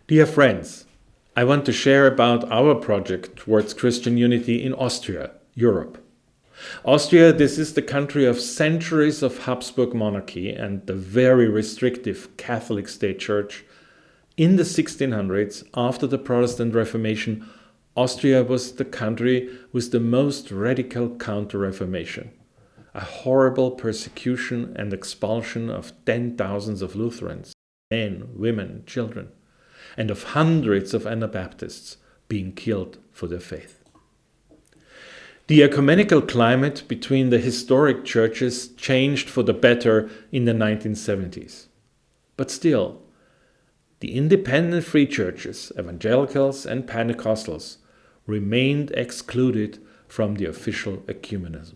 Dear friends, I want to share about our project towards Christian unity in Austria, Europe. Austria, this is the country of centuries of Habsburg monarchy and the very restrictive Catholic state church. In the 1600s, after the Protestant Reformation, Austria was the country with the most radical counter-reformation. A horrible persecution and expulsion of 10,000s of Lutherans, men, women, children, and of hundreds of Anabaptists being killed for their faith. The ecumenical climate between the historic churches changed for the better in the 1970s. But still, the independent free churches, evangelicals and Pentecostals, remained excluded from the official ecumenism.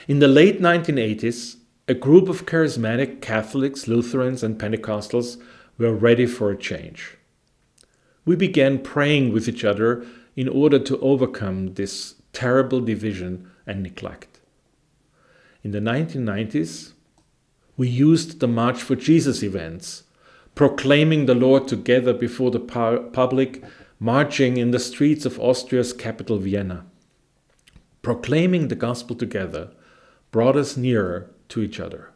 In the late 1980s, a group of charismatic Catholics, Lutherans and Pentecostals were ready for a change. We began praying with each other in order to overcome this terrible division and neglect. In the 1990s, we used the March for Jesus events, proclaiming the Lord together before the public, marching in the streets of Austria's capital, Vienna. Proclaiming the gospel together brought us nearer to each other.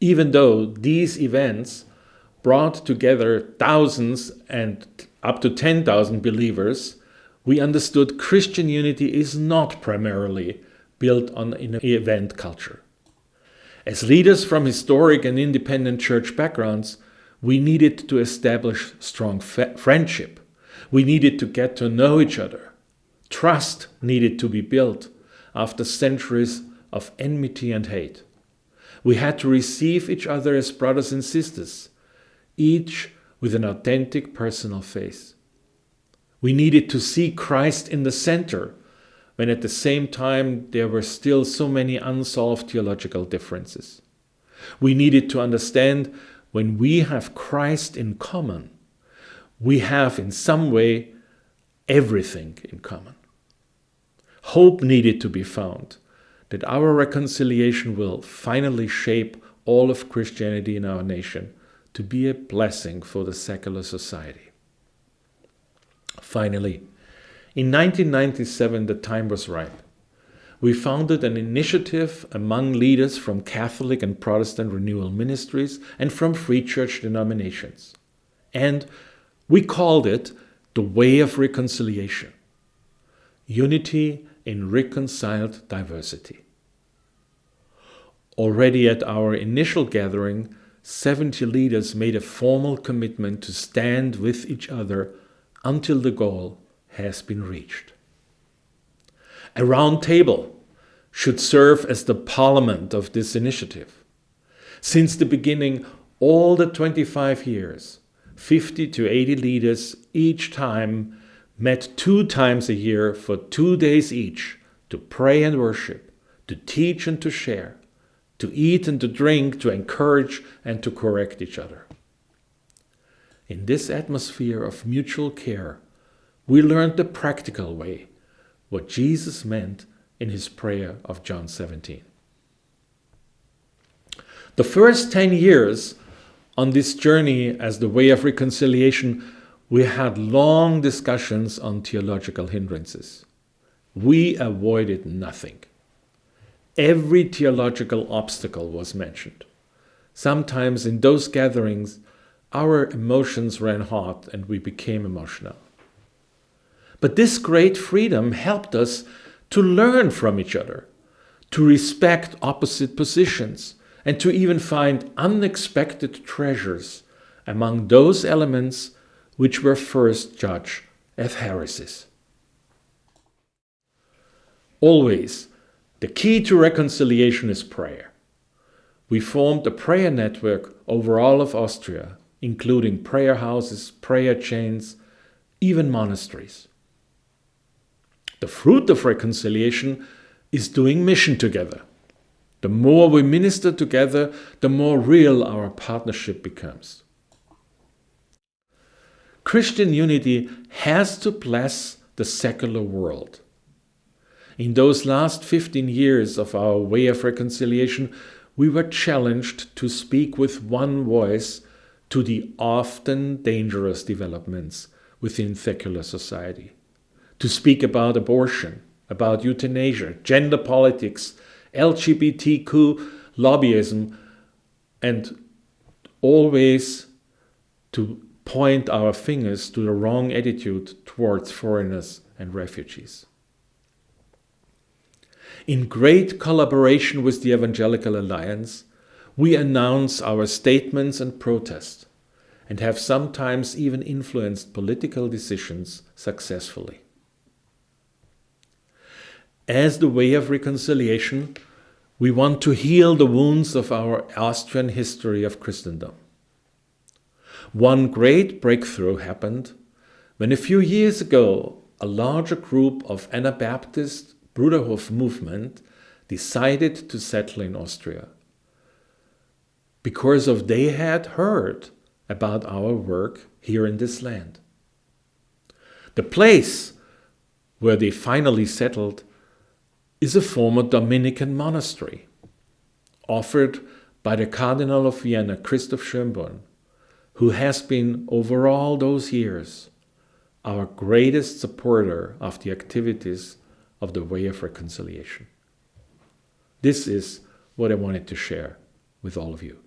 Even though these events brought together thousands and up to 10,000 believers, we understood Christian unity is not primarily built on an event culture. As leaders from historic and independent church backgrounds, we needed to establish strong friendship. We needed to get to know each other. Trust needed to be built after centuries of enmity and hate. We had to receive each other as brothers and sisters, each with an authentic personal faith. We needed to see Christ in the center, when at the same time there were still so many unsolved theological differences. We needed to understand when we have Christ in common, we have in some way everything in common. Hope needed to be found that our reconciliation will finally shape all of Christianity in our nation to be a blessing for the secular society. Finally, in 1997, the time was ripe. We founded an initiative among leaders from Catholic and Protestant renewal ministries and from free church denominations. And we called it the Way of Reconciliation. Unity in reconciled diversity. Already at our initial gathering, 70 leaders made a formal commitment to stand with each other until the goal has been reached. A round table should serve as the parliament of this initiative. Since the beginning, all the 25 years, 50 to 80 leaders each time met 2 times a year for 2 days each to pray and worship, to teach and to share, to eat and to drink, to encourage and to correct each other. In this atmosphere of mutual care, we learned the practical way, what Jesus meant in his prayer of John 17. The first 10 years on this journey as the way of reconciliation, we had long discussions on theological hindrances. We avoided nothing. Every theological obstacle was mentioned. Sometimes in those gatherings, our emotions ran hot and we became emotional. But this great freedom helped us to learn from each other, to respect opposite positions, and to even find unexpected treasures among those elements which were first judged as heresies. Always, the key to reconciliation is prayer. We formed a prayer network over all of Austria, including prayer houses, prayer chains, even monasteries. The fruit of reconciliation is doing mission together. The more we minister together, the more real our partnership becomes. Christian unity has to bless the secular world. In those last 15 years of our way of reconciliation, we were challenged to speak with one voice to the often dangerous developments within secular society, to speak about abortion, about euthanasia, gender politics, LGBTQ lobbyism, and always to point our fingers to the wrong attitude towards foreigners and refugees. In great collaboration with the Evangelical Alliance, we announce our statements and protest, and have sometimes even influenced political decisions successfully. As the way of reconciliation, we want to heal the wounds of our Austrian history of Christendom. One great breakthrough happened when a few years ago a larger group of Anabaptist Bruderhof movement decided to settle in Austria, because they had heard about our work here in this land. The place where they finally settled is a former Dominican monastery, offered by the Cardinal of Vienna, Christoph Schönborn, who has been, over all those years, our greatest supporter of the activities of the Way of Reconciliation. This is what I wanted to share with all of you.